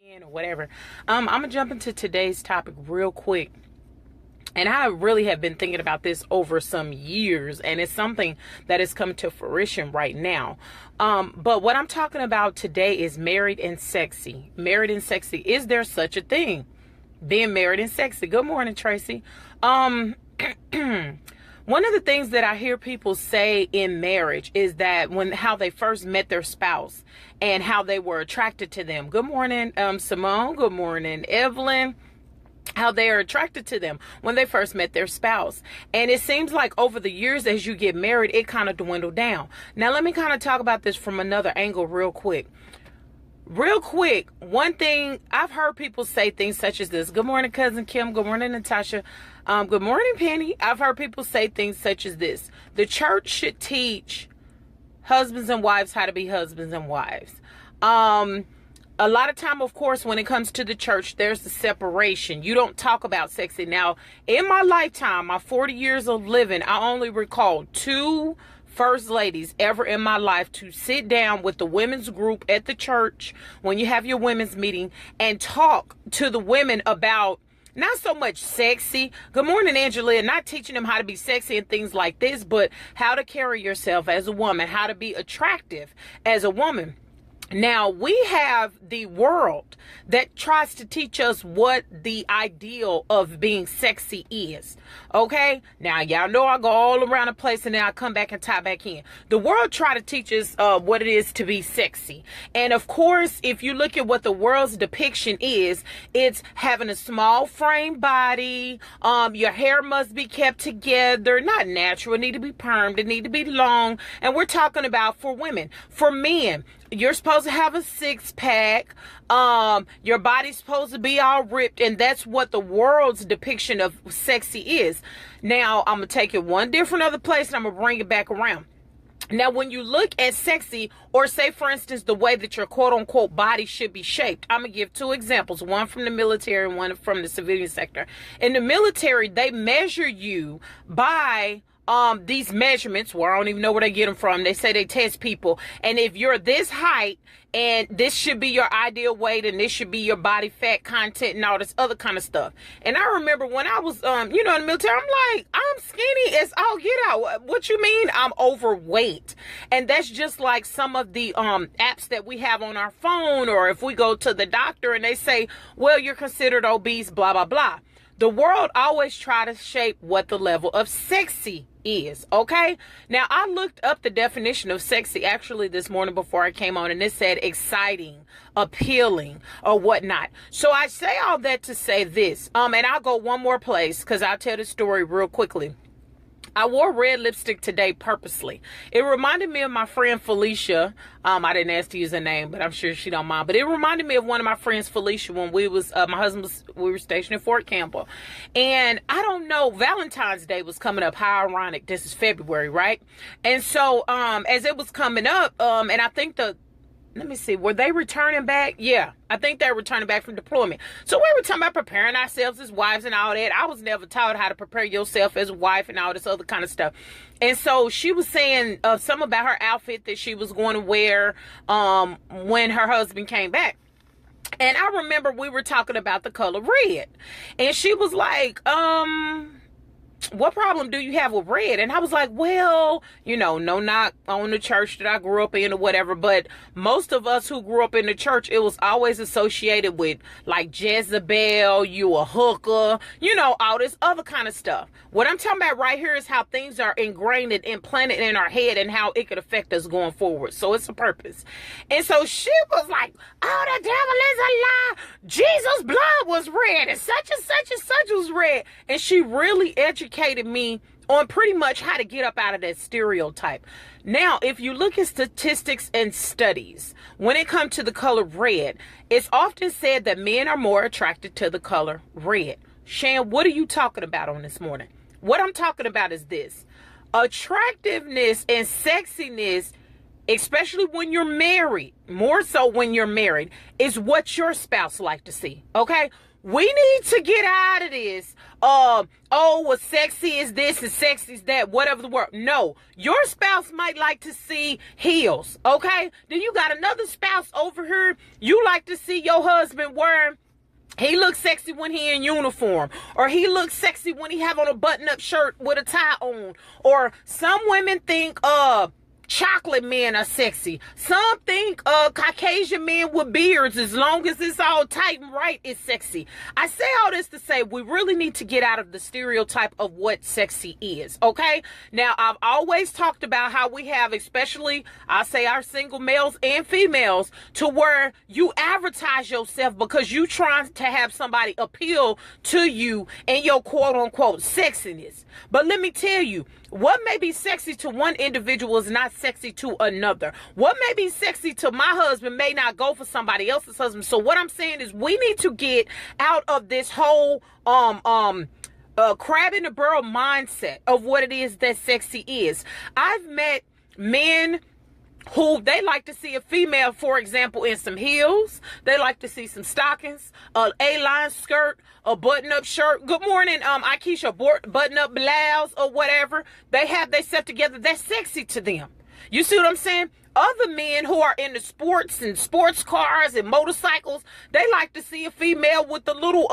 Or whatever. I'm gonna jump into today's topic real quick. And I really have been thinking about this over some years, and it's something that has come to fruition right now. But what I'm talking about today is married and sexy. Married and sexy. Is there such a thing? Being married and sexy. Good morning, Tracy. One of the things that I hear people say in marriage is that how they first met their spouse and how they were attracted to them. Good morning, Simone. Good morning, Evelyn. How they are attracted to them when they first met their spouse. And it seems like over the years, as you get married, it kind of dwindled down. Now, let me kind of talk about this from another angle real quick. One thing, I've heard people say things such as this. Good morning, Cousin Kim. Good morning, Natasha. Good morning, Penny. I've heard people say things such as this. The church should teach husbands and wives how to be husbands and wives. A lot of time, of course, when it comes to the church, there's the separation. You don't talk about sexy. Now, in my lifetime, my 40 years of living, I only recall 2 first ladies ever in my life to sit down with the women's group at the church when you have your women's meeting and talk to the women about not so much sexy. Good morning, Angela. Not teaching them how to be sexy and things like this, but how to carry yourself as a woman, how to be attractive as a woman. Now, we have the world that tries to teach us what the ideal of being sexy is. Okay? Now, y'all know I go all around the place and then I come back and tie back in. The world try to teach us what it is to be sexy. And of course, if you look at what the world's depiction is, it's having a small frame body. Your hair must be kept together. Not natural. It need to be permed. It need to be long. And we're talking about for women. For men, you're supposed to have a 6-pack. Your body's supposed to be all ripped. And that's what the world's depiction of sexy is. Now, I'm going to take it one different other place and I'm going to bring it back around. Now, when you look at sexy, or say, for instance, the way that your quote-unquote body should be shaped, I'm going to give 2 examples, one from the military and one from the civilian sector. In the military, they measure you by these measurements, where I don't even know where they get them from. They say they test people. And if you're this height and this should be your ideal weight and this should be your body fat content and all this other kind of stuff. And I remember when I was, in the military, I'm like, I'm skinny as all get out. What you mean I'm overweight? And that's just like some of the apps that we have on our phone, or if we go to the doctor and they say, well, you're considered obese, blah, blah, blah. The world always try to shape what the level of sexy is, okay? Now, I looked up the definition of sexy actually this morning before I came on, and it said exciting, appealing, or whatnot. So I say all that to say this, and I'll go one more place because I'll tell the story real quickly. I wore red lipstick today purposely. It reminded me of my friend Felicia. I didn't ask to use her name, but I'm sure she don't mind. But it reminded me of one of my friends, Felicia, when we were stationed in Fort Campbell. And I don't know, Valentine's Day was coming up. How ironic. This is February, right? And so, as it was coming up, and I think let me see, were they returning back? Yeah, I think they were returning back from deployment. So we were talking about preparing ourselves as wives and all that. I was never taught how to prepare yourself as a wife and all this other kind of stuff. And so she was saying something about her outfit that she was going to wear when her husband came back. And I remember we were talking about the color red. And she was like, what problem do you have with red? And I was like, well, no knock on the church that I grew up in or whatever, but most of us who grew up in the church, it was always associated with like Jezebel, you a hooker, all this other kind of stuff. What I'm talking about right here is how things are ingrained and implanted in our head and how it could affect us going forward. So it's a purpose. And so she was like, oh, the devil is a lie. Jesus' blood was red and such was red. And she really educated me on pretty much how to get up out of that stereotype. Now, if you look at statistics and studies, when it comes to the color red, it's often said that men are more attracted to the color red. Shan, what are you talking about on this morning? What I'm talking about is this. Attractiveness and sexiness, especially when you're married, more so when you're married, is what your spouse like to see, okay? We need to get out of this. Oh, well, sexy is this and sexy is that, whatever the word. No, your spouse might like to see heels, okay? Then you got another spouse over here. You like to see your husband wearing, he looks sexy when he in uniform, or he looks sexy when he have on a button-up shirt with a tie on. Or some women think, chocolate men are sexy. Some think Caucasian men with beards, as long as it's all tight and right, is sexy. I say all this to say we really need to get out of the stereotype of what sexy is, okay? Now, I've always talked about how we have, especially, I say our single males and females, to where you advertise yourself because you trying to have somebody appeal to you and your quote-unquote sexiness. But let me tell you, what may be sexy to one individual is not sexy to another. What may be sexy to my husband may not go for somebody else's husband. So what I'm saying is we need to get out of this whole crab in the barrel mindset of what it is that sexy is. I've met men who they like to see a female, for example, in some heels. They like to see some stockings, a A-line skirt, a button-up shirt. Good morning, Akeisha, button-up blouse or whatever. They have they stuff together. That's sexy to them. You see what I'm saying? Other men who are into sports and sports cars and motorcycles, they like to see a female with the little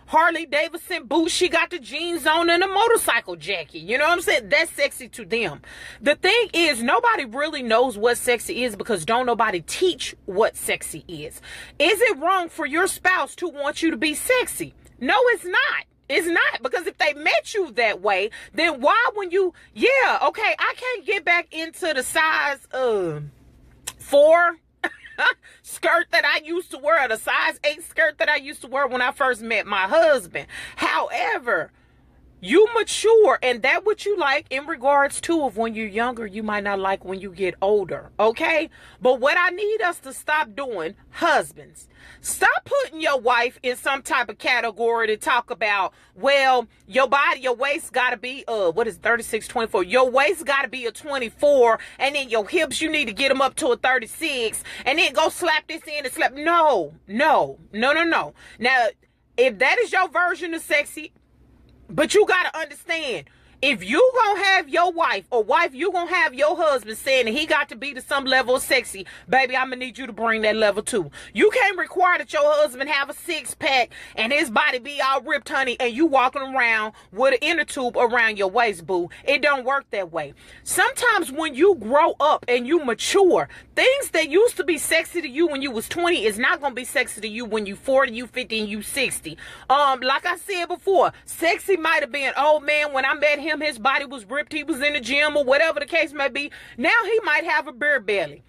Harley Davidson boots. She got the jeans on and a motorcycle jacket. You know what I'm saying? That's sexy to them. The thing is, nobody really knows what sexy is because don't nobody teach what sexy is. Is it wrong for your spouse to want you to be sexy? No, it's not. It's not, because if they met you that way, then why when you, okay, I can't get back into the size 4 skirt that I used to wear, the size 8 skirt that I used to wear when I first met my husband. However, you mature, and that what you like in regards to of when you're younger, you might not like when you get older, okay? But what I need us to stop doing, husbands, stop putting your wife in some type of category to talk about, well, your body, your waist got to be, 36, 24. Your waist got to be a 24, and then your hips, you need to get them up to a 36, and then go slap this in and slap. No. Now, if that is your version of sexy, but you got to understand, if you gonna have your wife, you gonna have your husband saying that he got to be to some level of sexy, baby, I'm gonna need you to bring that level too. You can't require that your husband have a 6-pack and his body be all ripped, honey, and you walking around with an inner tube around your waist, boo. It don't work that way. Sometimes when you grow up and you mature, things that used to be sexy to you when you was 20 is not gonna be sexy to you when you 40, you 50, and you 60. Like I said before, sexy might have been, oh man, when I met him, his body was ripped, he was in the gym or whatever the case may be. Now he might have a beer belly.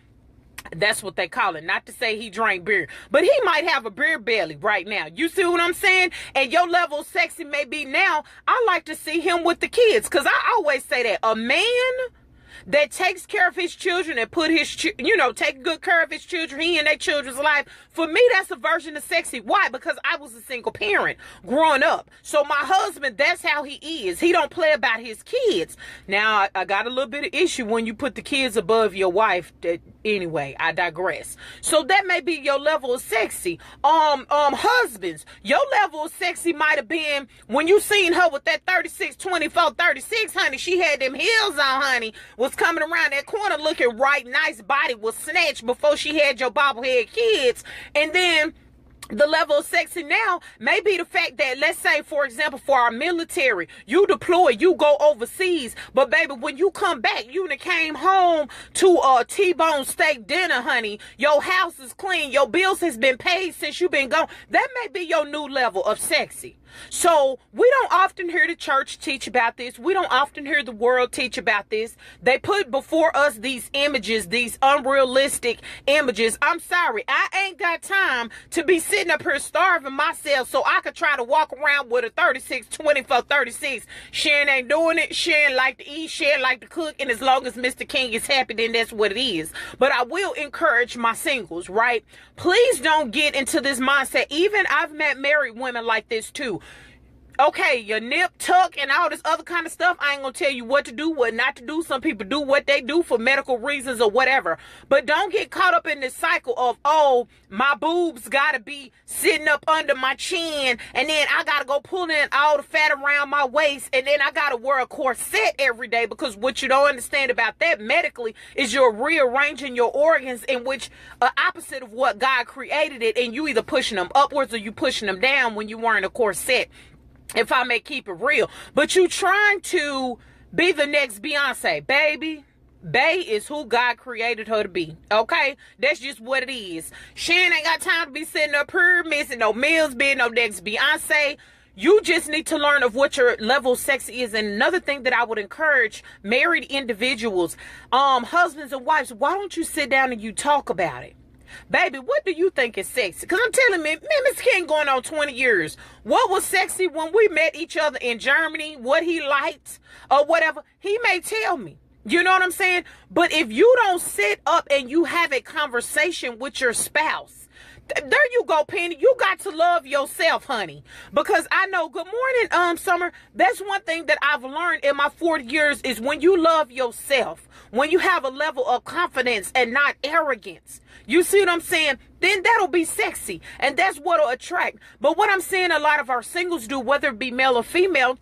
That's what they call it. Not to say he drank beer, but he might have a beer belly right now. You see what I'm saying? And your level of sexy may be now, I like to see him with the kids, because I always say that a man that takes care of his children and put his, take good care of his children, he and their children's life. For me, that's a version of sexy. Why? Because I was a single parent growing up. So my husband, that's how he is. He don't play about his kids. Now, I got a little bit of issue when you put the kids above your wife. Anyway, I digress. So that may be your level of sexy. Husbands, your level of sexy might have been when you seen her with that 36, 24, 36, honey. She had them heels on, honey. Was coming around that corner looking right, nice body was snatched before she had your bobblehead kids. And then the level of sexy now may be the fact that, let's say, for example, for our military, you deploy, you go overseas, but baby, when you come back, you done came home to a T-bone steak dinner, honey. Your house is clean. Your bills has been paid since you've been gone. That may be your new level of sexy. So we don't often hear the church teach about this. We don't often hear the world teach about this. They put before us these images, these unrealistic images. I'm sorry, I ain't got time to be sitting up here starving myself so I could try to walk around with a 36, 24, 36. Sharon ain't doing it. Sharon like to eat. Sharon like to cook. And as long as Mr. King is happy, then that's what it is. But I will encourage my singles, right? Please don't get into this mindset. Even I've met married women like this too. Okay, your nip tuck and all this other kind of stuff. I ain't gonna tell you what to do, what not to do. Some people do what they do for medical reasons or whatever. But don't get caught up in this cycle of, oh, my boobs gotta be sitting up under my chin, and then I gotta go pull in all the fat around my waist, and then I gotta wear a corset every day, because what you don't understand about that medically is you're rearranging your organs in which opposite of what God created it, and you either pushing them upwards or you pushing them down when you're wearing a corset, if I may keep it real. But you trying to be the next Beyonce, baby. Bae is who God created her to be. Okay? That's just what it is. Shan ain't got time to be sitting up here missing no meals, being no next Beyonce. You just need to learn of what your level of sexy is. And another thing that I would encourage married individuals, husbands and wives, why don't you sit down and you talk about it? Baby, what do you think is sexy? Because I'm telling me, Miss King going on 20 years. What was sexy when we met each other in Germany, what he liked or whatever, he may tell me. You know what I'm saying? But if you don't sit up and you have a conversation with your spouse, there you go, Penny. You got to love yourself, honey. Because I know, good morning, Summer. That's one thing that I've learned in my 40 years is when you love yourself, when you have a level of confidence and not arrogance, you see what I'm saying? Then that'll be sexy. And that's what'll attract. But what I'm seeing a lot of our singles do, whether it be male or female,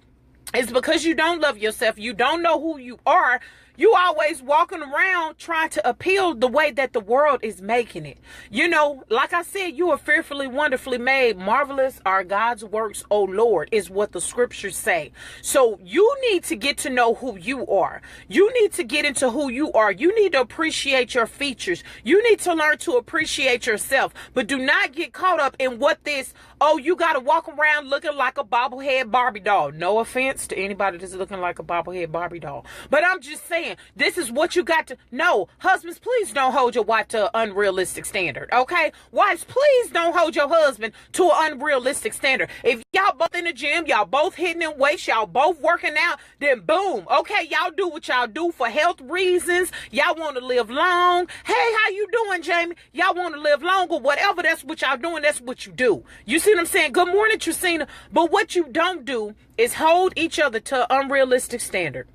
is because you don't love yourself. You don't know who you are. You always walking around trying to appeal the way that the world is making it. You know, like I said, you are fearfully, wonderfully made. Marvelous are God's works, O Lord, is what the scriptures say. So you need to get to know who you are. You need to get into who you are. You need to appreciate your features. You need to learn to appreciate yourself. But do not get caught up in what this, oh, you got to walk around looking like a bobblehead Barbie doll. No offense to anybody that's looking like a bobblehead Barbie doll. But I'm just saying, this is what you got to know. Husbands, please don't hold your wife to an unrealistic standard, okay? Wives, please don't hold your husband to an unrealistic standard. If y'all both in the gym, y'all both hitting in weights, y'all both working out, then boom, okay, y'all do what y'all do for health reasons. Y'all want to live long. Hey, how you doing, Jamie? Y'all want to live longer, whatever, that's what y'all doing, that's what you do. You see what I'm saying? Good morning, Tracina. But what you don't do is hold each other to an unrealistic standard.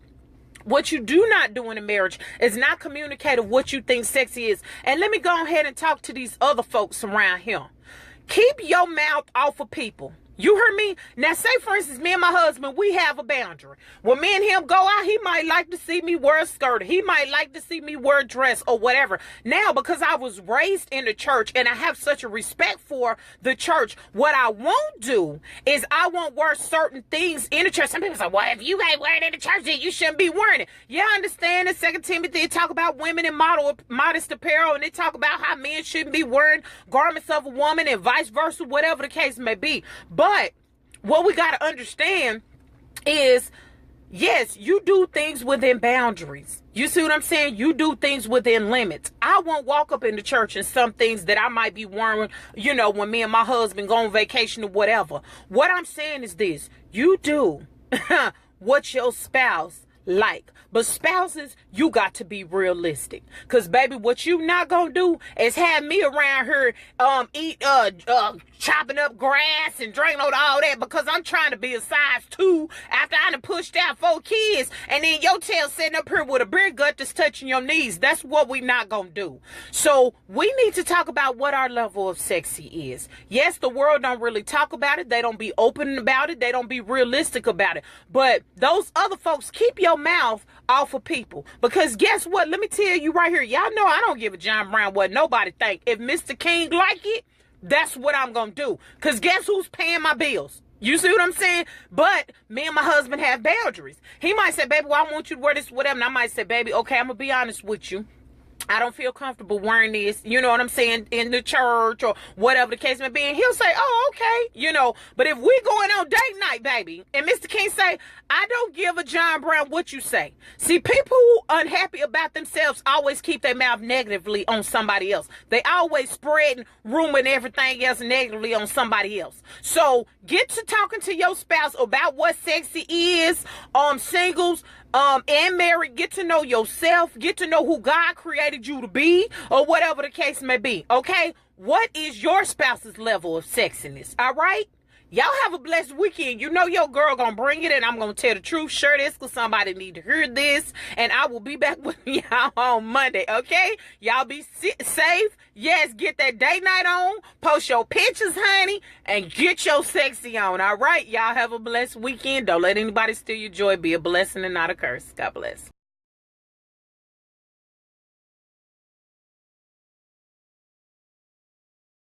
What you do not do in a marriage is not communicate what you think sexy is. And let me go ahead and talk to these other folks around here. Keep your mouth off of people. You heard me? Now, say, for instance, me and my husband, we have a boundary. When me and him go out, he might like to see me wear a skirt. He might like to see me wear a dress or whatever. Now, because I was raised in the church and I have such a respect for the church, what I won't do is I won't wear certain things in the church. Some people say, well, if you ain't wearing it in the church, then you shouldn't be wearing it. Yeah, I understand. In 2 Timothy, they talk about women in modest apparel, and they talk about how men shouldn't be wearing garments of a woman and vice versa, whatever the case may be. But what we got to understand is, yes, you do things within boundaries. You see what I'm saying? You do things within limits. I won't walk up in the church and some things that I might be wearing, you know, when me and my husband go on vacation or whatever. What I'm saying is this: you do what your spouse like. But spouses, you got to be realistic. Because, baby, what you not gonna do is have me around here chopping up grass and drinking all that, because I'm trying to be a size 2 after I done pushed out 4 kids, and then your tail sitting up here with a beer gut that's touching your knees. That's what we not gonna do. So we need to talk about what our level of sexy is. Yes, the world don't really talk about it. They don't be open about it. They don't be realistic about it. But those other folks, keep your mouth off of people, because guess what? Let me tell you right here, y'all know I don't give a John Brown what nobody think. If Mr. King like it, that's what I'm gonna do, because guess who's paying my bills? You see what I'm saying? But me and my husband have boundaries. He might say, baby, well, I want you to wear this, whatever, and I might say, baby, okay, I'm gonna be honest with you, I don't feel comfortable wearing this, you know what I'm saying, in the church or whatever the case may be. And he'll say, oh, okay, you know. But if we going on date night, baby, and Mr. King say, I don't give a John Brown what you say. See, people who are unhappy about themselves always keep their mouth negatively on somebody else. They always spreading rumor and everything else negatively on somebody else. So get to talking to your spouse about what sexy is. Singles and married, get to know yourself, get to know who God created you to be, or whatever the case may be. Okay, what is your spouse's level of sexiness? All right, Y'all have a blessed weekend. You know your girl gonna bring it, and I'm gonna tell the truth. Share this because somebody need to hear this. And I will be back with y'all on Monday, okay? Y'all be safe. Yes, get that date night on. Post your pictures, honey, and get your sexy on, all right? Y'all have a blessed weekend. Don't let anybody steal your joy. Be a blessing and not a curse. God bless.